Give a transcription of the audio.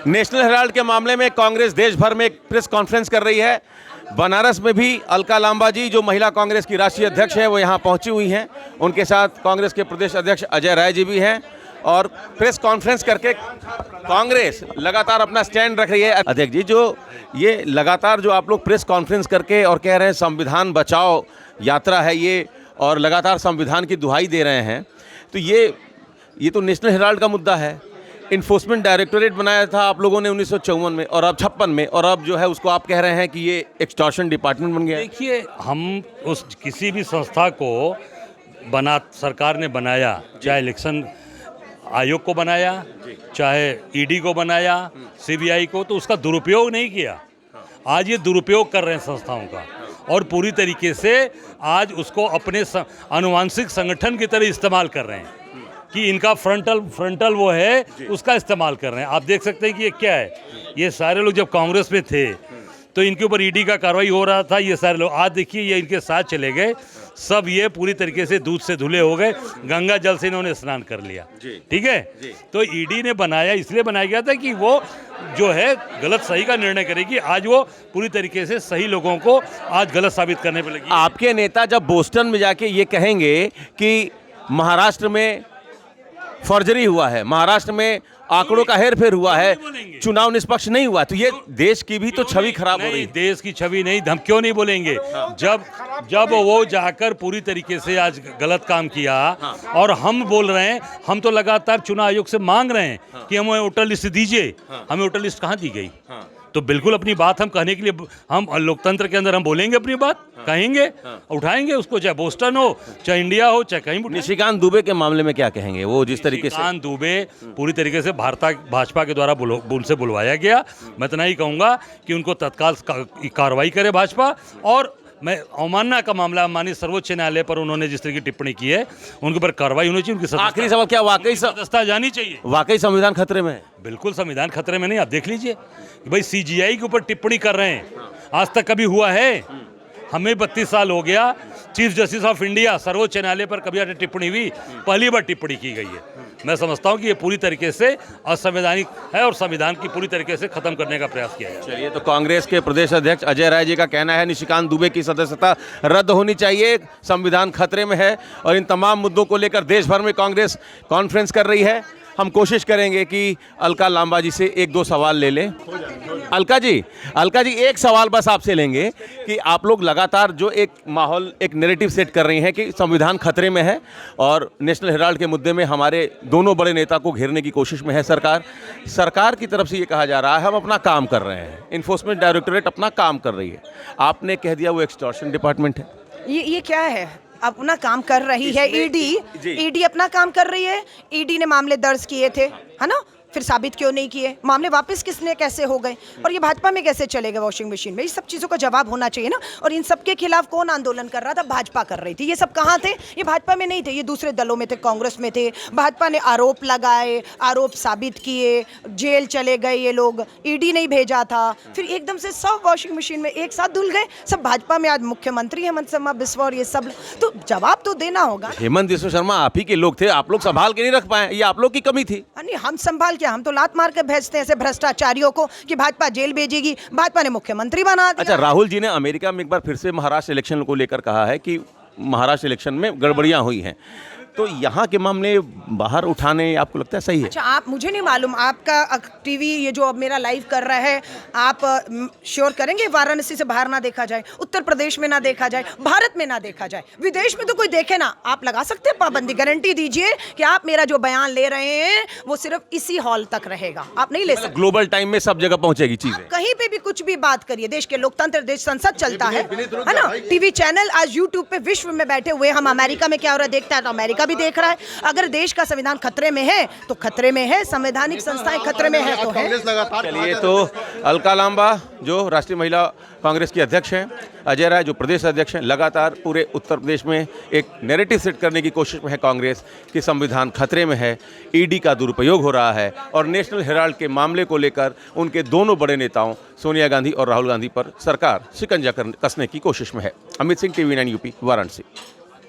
National Herald के मामले में कांग्रेस देश भर में एक प्रेस कॉन्फ्रेंस कर रही है। बनारस में भी अलका लांबा जी, जो महिला कांग्रेस की राष्ट्रीय अध्यक्ष है, वो यहाँ पहुँची हुई हैं। उनके साथ कांग्रेस के प्रदेश अध्यक्ष अजय राय जी भी हैं और प्रेस कॉन्फ्रेंस करके कांग्रेस लगातार अपना स्टैंड रख रही है। अध्यक्ष जी, जो ये लगातार जो आप लोग प्रेस कॉन्फ्रेंस करके और कह रहे हैं संविधान बचाओ यात्रा है ये, और लगातार संविधान की दुहाई दे रहे हैं, तो ये तो नेशनल हेराल्ड का मुद्दा है। इन्फोर्समेंट डायरेक्टोरेट बनाया था आप लोगों ने 1954 में और अब 56 में, और अब जो है उसको आप कह रहे हैं कि ये एक्सटॉर्शन डिपार्टमेंट बन गया। देखिए, हम उस किसी भी संस्था को सरकार ने बनाया, चाहे इलेक्शन आयोग को बनाया, चाहे ईडी को बनाया, सीबीआई को, तो उसका दुरुपयोग नहीं किया। आज ये दुरुपयोग कर रहे हैं संस्थाओं का, और पूरी तरीके से आज उसको अपने आनुवांशिक संगठन की तरह इस्तेमाल कर रहे हैं कि इनका फ्रंटल वो है, उसका इस्तेमाल कर रहे हैं। आप देख सकते हैं कि ये क्या है। ये सारे लोग जब कांग्रेस में थे तो इनके ऊपर ईडी का कार्रवाई हो रहा था। ये सारे लोग आज देखिए, ये इनके साथ चले गए, सब ये पूरी तरीके से दूध से धुले हो गए, गंगा जल से इन्होंने स्नान कर लिया। ठीक है, तो ईडी ने बनाया, इसलिए बनाया गया था कि वो जो है गलत सही का निर्णय करेगी। आज वो पूरी तरीके से सही लोगों को आज गलत साबित करने पर लगी। आपके नेता जब बोस्टन में जाके ये कहेंगे कि महाराष्ट्र में फर्जरी हुआ है, महाराष्ट्र में आंकड़ों का हेरफेर हुआ है, चुनाव निष्पक्ष नहीं हुआ, तो ये देश की भी तो छवि खराब हो रही है। देश की छवि नहीं, हम क्यों नहीं बोलेंगे? जब वो जाकर पूरी तरीके से आज गलत काम किया, और हम बोल रहे हैं, हम तो लगातार चुनाव आयोग से मांग रहे हैं कि हमें वोटर लिस्ट दीजिए। हमें वोटर लिस्ट कहाँ दी गई? तो बिल्कुल अपनी बात हम कहने के लिए, हम लोकतंत्र के अंदर हम बोलेंगे, अपनी बात कहेंगे, उठाएंगे उसको, चाहे बोस्टन हो, चाहे इंडिया हो, चाहे कहीं। निशिकांत दुबे के मामले में क्या कहेंगे? वो जिस तरीके से निशिकांत दुबे पूरी तरीके से भाजपा के द्वारा उनसे बुलवाया गया। मैं इतना ही कहूँगा कि उनको तत्काल कार्रवाई करे भाजपा। और मैं अवमानना का मामला, माननीय सर्वोच्च न्यायालय पर उन्होंने जिस तरह की टिप्पणी की है, उनके ऊपर कार्रवाई होनी चाहिए। उनकी आखिरी सवाल, क्या वाकई सदस्यता जानी चाहिए? वाकई संविधान खतरे में है? बिल्कुल संविधान खतरे में नहीं। आप देख लीजिए कि भाई सीजीआई के ऊपर टिप्पणी कर रहे हैं, आज तक कभी हुआ है? हमें 32 साल हो गया, चीफ जस्टिस ऑफ इंडिया सर्वोच्च न्यायालय पर कभी टिप्पणी हुई? पहली बार टिप्पणी की गई है। मैं समझता हूं कि ये पूरी तरीके से असंवैधानिक है और संविधान की पूरी तरीके से खत्म करने का प्रयास किया है। चलिए, तो कांग्रेस के प्रदेश अध्यक्ष अजय राय जी का कहना है निशिकांत दुबे की सदस्यता रद्द होनी चाहिए, संविधान खतरे में है, और इन तमाम मुद्दों को लेकर देश भर में कांग्रेस कॉन्फ्रेंस कर रही है। हम कोशिश करेंगे कि अलका लांबा जी से एक दो सवाल ले लें। अलका जी एक सवाल बस आपसे लेंगे कि आप लोग लगातार जो एक माहौल, एक नैरेटिव सेट कर रही हैं कि संविधान खतरे में है, और नेशनल हेराल्ड के मुद्दे में हमारे दोनों बड़े नेता को घेरने की कोशिश में है सरकार की तरफ से ये कहा जा रहा है हम अपना काम कर रहे हैं, इन्फोर्समेंट डायरेक्टोरेट अपना काम कर रही है, आपने कह दिया वो एक्सटॉर्शन डिपार्टमेंट है। ये क्या है? अपना काम कर रही है ईडी अपना काम कर रही है। ईडी ने मामले दर्ज किए थे, है ना? फिर साबित क्यों नहीं किए? मामले वापस किसने कैसे हो गए? और ये भाजपा में कैसे चले गए वॉशिंग मशीन में? ये सब चीज़ों का जवाब होना चाहिए ना। और इन सब के खिलाफ कौन आंदोलन कर रहा था? भाजपा कर रही थी। ये सब कहाँ थे? ये भाजपा में नहीं थे, ये दूसरे दलों में थे, कांग्रेस में थे। भाजपा ने आरोप लगाए, आरोप साबित किए, जेल चले गए ये लोग, ईडी नहीं भेजा था, फिर एकदम से सब वॉशिंग मशीन में एक साथ धुल गए सब भाजपा में। आज मुख्यमंत्री हेमंत शर्मा बिस्वा और ये सब, तो जवाब तो देना होगा। हेमंत बिस्वा शर्मा आप ही के लोग थे, आप लोग संभाल के नहीं रख पाए, ये आप लोग की कमी थी। नहीं, हम संभाल क्या, हम तो लात मार के भेजते हैं ऐसे भ्रष्टाचारियों को कि भाजपा जेल भेजेगी। भाजपा ने मुख्यमंत्री बना दिया। अच्छा, राहुल जी ने अमेरिका में एक बार फिर से महाराष्ट्र इलेक्शन को लेकर कहा है कि महाराष्ट्र इलेक्शन में गड़बड़ियां हुई हैं, तो यहाँ के मामले बाहर उठाने आपको लगता है सही है? अच्छा, आप, मुझे नहीं मालूम, आपका टीवी ये जो अब मेरा लाइव कर रहा है, आप श्योर करेंगे वाराणसी से बाहर ना देखा जाए, उत्तर प्रदेश में ना देखा जाए, भारत में ना देखा जाए, विदेश में तो कोई देखे ना? आप लगा सकते हैं पाबंदी? गारंटी दीजिए कि आप मेरा जो बयान ले रहे हैं वो सिर्फ इसी हॉल तक रहेगा, आप नहीं ले सकते। ग्लोबल टाइम में सब जगह पहुंचेगी चीजें, कहीं पे भी कुछ भी बात करिए। देश के लोकतंत्र, देश संसद चलता है ना? टीवी चैनल आज यूट्यूब पे विश्व में बैठे हुए, हम अमेरिका में क्या हो रहा है देखता है तो अमेरिका भी देख रहा है। अगर देश का संविधान खतरे में है तो खतरे में है, संवैधानिक संस्थाएं खतरे में है तो है। चलिए, तो अलका लांबा जो राष्ट्रीय महिला कांग्रेस की अध्यक्ष हैं, अजय राय जो प्रदेश अध्यक्ष हैं, लगातार पूरे उत्तर प्रदेश में एक नैरेटिव सेट करने की कोशिश में है कांग्रेस कि संविधान खतरे में है, ईडी का दुरुपयोग हो रहा है, और नेशनल हेराल्ड के मामले को लेकर उनके दोनों बड़े नेताओं सोनिया गांधी और राहुल गांधी पर सरकार शिकंजा कसने की कोशिश में है। Amit Singh, TV9 UP, Varanasi.